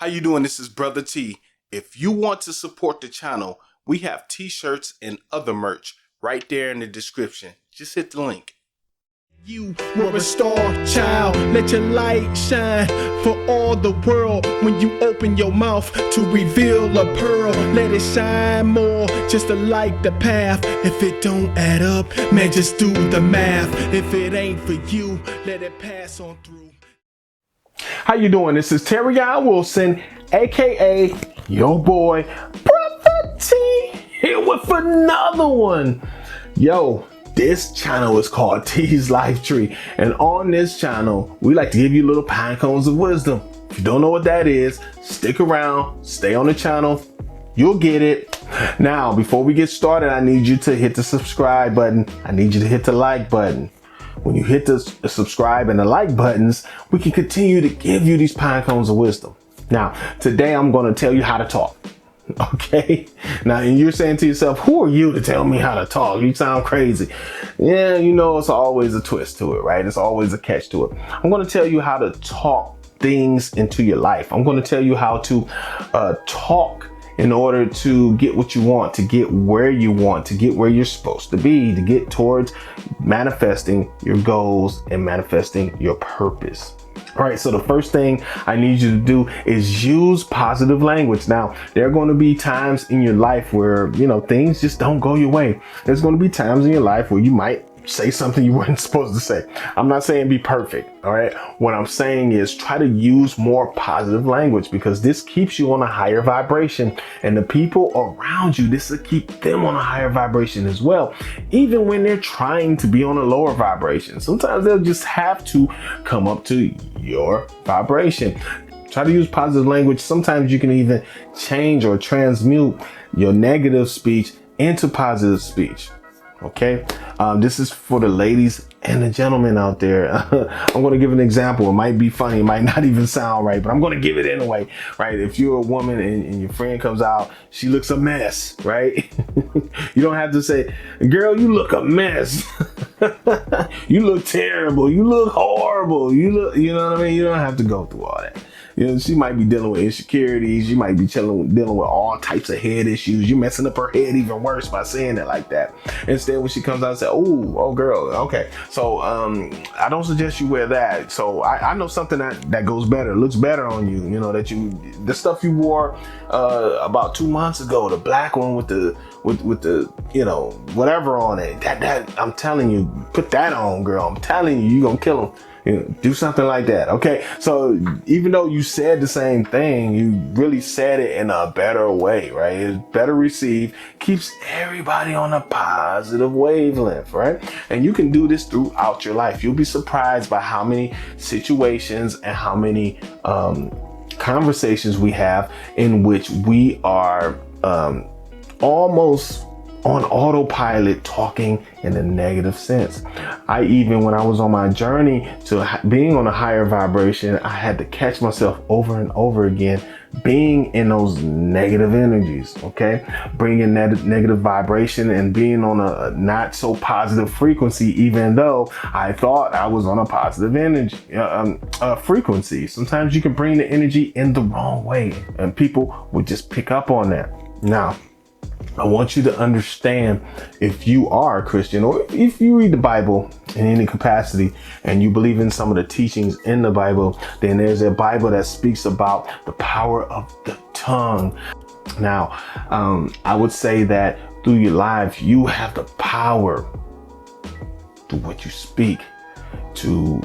How you doing? This is Brother T. If you want to support the channel, we have t-shirts and other merch right there in the description. Just hit the link. You were a star child, let your light shine for all the world. When you open your mouth to reveal a pearl, let it shine more, just to light the path. If it don't add up, man, just do the math. If it ain't for you, let it pass on through. How you doing? This is Terrion Wilson, aka your boy Brotha T, here with another one. Yo, this channel is called T's Life Tree, and on this channel we like to give you little pine cones of wisdom. If you don't know what that is, stick around, stay on the channel, you'll get it. Now, before we get started, I need you to hit the subscribe button. I need you to hit the like button. When you hit the subscribe and the like buttons, we can continue to give you these pine cones of wisdom. Now, today I'm going to tell you how to talk. Okay. Now, and you're saying to yourself, who are you to tell me how to talk? You sound crazy. Yeah, you know, it's always a twist to it, right? It's always a catch to it. I'm going to tell you how to talk things into your life. I'm going to tell you how to talk in order to get what you want, to get where you want, to get where you're supposed to be, to get towards manifesting your goals and manifesting your purpose. All right, so the first thing I need you to do is use positive language. Now, there are going to be times in your life where, you know, things just don't go your way. There's going to be times in your life where you might say something you weren't supposed to say. I'm not saying be perfect. All right. What I'm saying is try to use more positive language, because this keeps you on a higher vibration, and the people around you, this will keep them on a higher vibration as well. Even when they're trying to be on a lower vibration, sometimes they'll just have to come up to your vibration. Try to use positive language. Sometimes you can even change or transmute your negative speech into positive speech. Okay, this is for the ladies and the gentlemen out there. I'm going to give an example. It might be funny, it might not even sound right, but I'm going to give it anyway, right? If you're a woman and your friend comes out, she looks a mess, right? You don't have to say, girl, you look a mess. You look terrible. You look horrible. You know what I mean? You don't have to go through all that. You know, she might be dealing with insecurities. You might be dealing with all types of head issues. You're messing up her head even worse by saying it like that. Instead, when she comes out and says, oh girl, okay. So I don't suggest you wear that. So I know something that goes better, looks better on you. You know, the stuff you wore about 2 months ago, the black one with the you know, whatever on it. That I'm telling you, put that on, girl. I'm telling you, you're gonna kill him. You know, do something like that. Okay. So even though you said the same thing, you really said it in a better way, right? It's better received, keeps everybody on a positive wavelength, right? And you can do this throughout your life. You'll be surprised by how many situations and how many conversations we have in which we are almost on autopilot, talking in a negative sense. When I was on my journey to being on a higher vibration, I had to catch myself over and over again being in those negative energies, okay? Bringing that negative vibration and being on a not so positive frequency, even though I thought I was on a positive energy frequency. Sometimes you can bring the energy in the wrong way, and people would just pick up on that. Now, I want you to understand, if you are a Christian or if you read the Bible in any capacity and you believe in some of the teachings in the Bible, then there's a Bible that speaks about the power of the tongue. Now, I would say that through your life, you have the power to what you speak to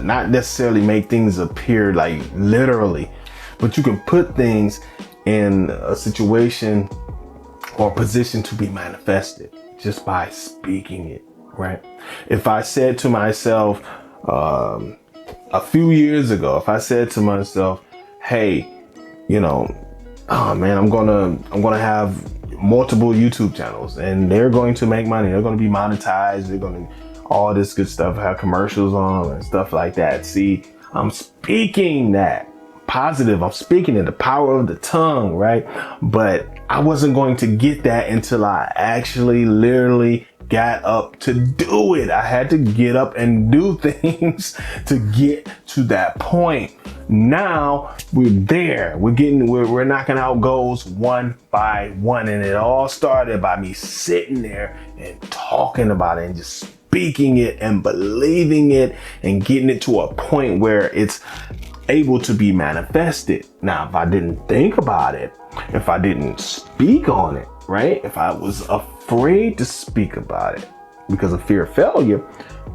not necessarily make things appear like literally, but you can put things in a situation or position to be manifested just by speaking it, right? If I said to myself a few years ago, if I said to myself, hey, you know, oh man, I'm gonna have multiple YouTube channels and they're going to make money, they're going to be monetized, they're going to all this good stuff, have commercials on them and stuff like that. See, I'm speaking that positive. I'm speaking in the power of the tongue, right? But I wasn't going to get that until I actually literally got up to do it. I had to get up and do things to get to that point. Now we're there. We're knocking out goals one by one. And it all started by me sitting there and talking about it and just speaking it and believing it and getting it to a point where it's able to be manifested. Now, if I didn't think about it, if I didn't speak on it, right? If I was afraid to speak about it because of fear of failure,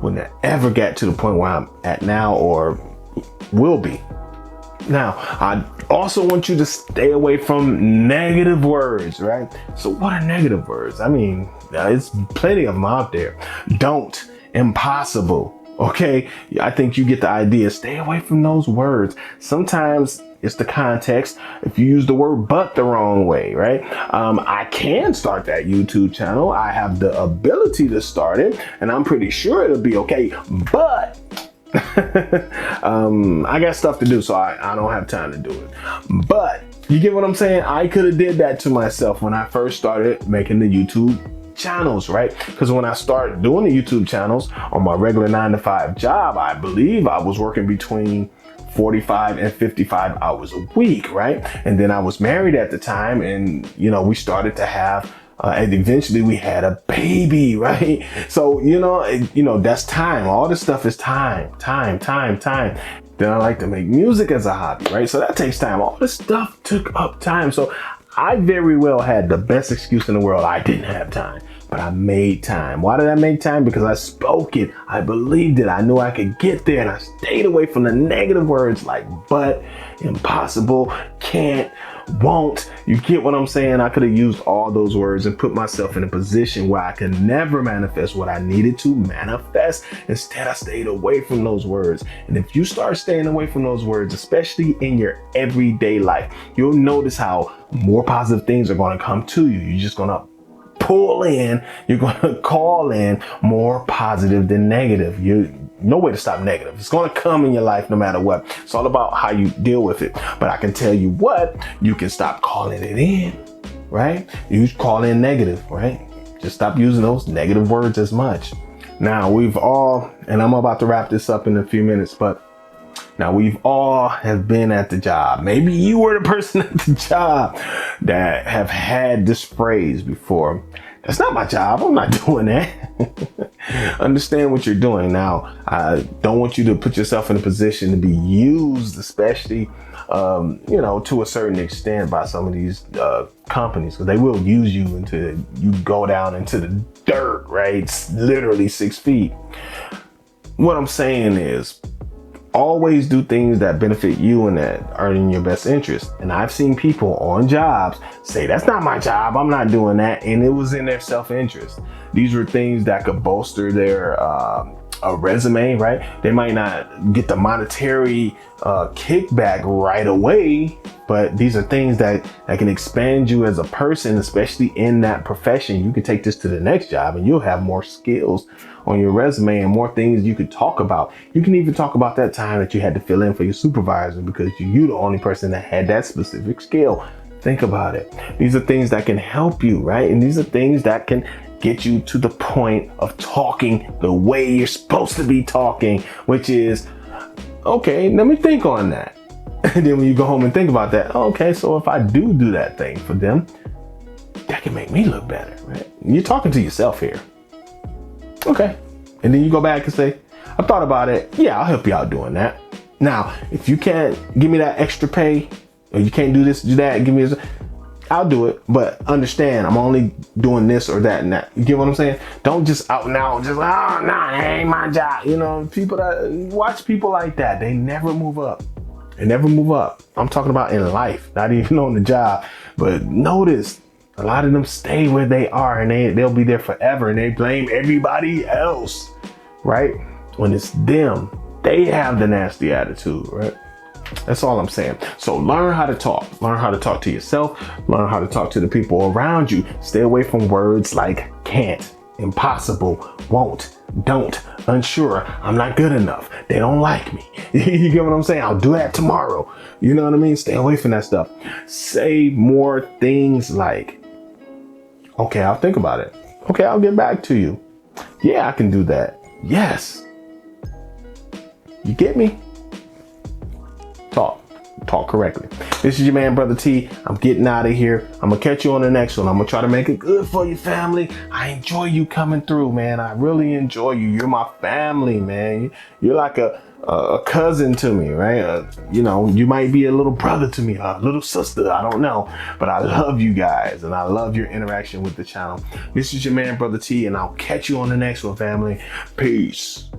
wouldn't have ever get to the point where I'm at now or will be. Now, I also want you to stay away from negative words, right? So what are negative words? I mean, there's plenty of them out there. Don't, impossible. Okay, I think you get the idea. Stay away from those words. Sometimes it's the context. If you use the word but the wrong way, right? I can start that YouTube channel. I have the ability to start it, and I'm pretty sure it'll be okay. But I got stuff to do, so I don't have time to do it. But you get what I'm saying? I could have did that to myself when I first started making the YouTube channels, right? Because when I started doing the YouTube channels on my regular 9-to-5 job, I believe I was working between 45 and 55 hours a week, right? And then I was married at the time, and we started to have and eventually we had a baby, right? So that's time. All this stuff is time. Then I like to make music as a hobby, right? So that takes time. All this stuff took up time. So I very well had the best excuse in the world. I didn't have time, but I made time. Why did I make time? Because I spoke it. I believed it. I knew I could get there, and I stayed away from the negative words like but, impossible, can't, won't. You get what I'm saying? I could have used all those words and put myself in a position where I could never manifest what I needed to manifest. Instead, I stayed away from those words. And if you start staying away from those words, especially in your everyday life, you'll notice how more positive things are going to come to you. You're just going to pull in, you're going to call in more positive than negative. No way to stop negative. It's going to come in your life no matter what. It's all about how you deal with it. But I can tell you what, you can stop calling it in, right? You call in negative, right? Just stop using those negative words as much. Now we've all, and I'm about to wrap this up in a few minutes, but now we've all have been at the job. Maybe you were the person at the job that have had this phrase before. That's not my job. I'm not doing that. Understand what you're doing. Now, I don't want you to put yourself in a position to be used, especially, to a certain extent by some of these companies, because they will use you until you go down into the dirt, right? It's literally 6 feet. What I'm saying is, always do things that benefit you and that are in your best interest. And I've seen people on jobs say, that's not my job, I'm not doing that. And it was in their self-interest. These were things that could bolster their a resume, right? They might not get the monetary kickback right away, but these are things that can expand you as a person, especially in that profession. You can take this to the next job and you'll have more skills on your resume and more things you could talk about. You can even talk about that time that you had to fill in for your supervisor because you're the only person that had that specific skill. Think about it. These are things that can help you, right? And these are things that can get you to the point of talking the way you're supposed to be talking, which is, okay, let me think on that. And then when you go home and think about that, okay, so if I do that thing for them, that can make me look better, right? You're talking to yourself here. Okay. And then you go back and say, I thought about it. Yeah, I'll help you out doing that. Now, if you can't give me that extra pay, or you can't do this, do that, give me this, I'll do it. But understand, I'm only doing this or that and that. You get what I'm saying? Don't just out and out, just, nah, it ain't my job. People that watch people like that, they never move up. They never move up. I'm talking about in life, not even on the job. But notice, a lot of them stay where they are and they'll be there forever, and they blame everybody else, right? When it's them, they have the nasty attitude, right? That's all I'm saying. So learn how to talk. Learn how to talk to yourself. Learn how to talk to the people around you. Stay away from words like can't, impossible, won't, don't, unsure, I'm not good enough, they don't like me. You get what I'm saying? I'll do that tomorrow. You know what I mean? Stay away from that stuff. Say more things like, okay, I'll think about it. Okay, I'll get back to you. Yeah, I can do that. Yes. You get me? Talk correctly. This is your man, Brother T. I'm getting out of here. I'm gonna catch you on the next one. I'm gonna try to make it good for you, family. I enjoy you coming through, man. I really enjoy you. You're my family, man. You're like a cousin to me, right? You know, you might be a little brother to me, a little sister, I don't know. But I love you guys, and I love your interaction with the channel. This is your man, Brother T, and I'll catch you on the next one, family. Peace.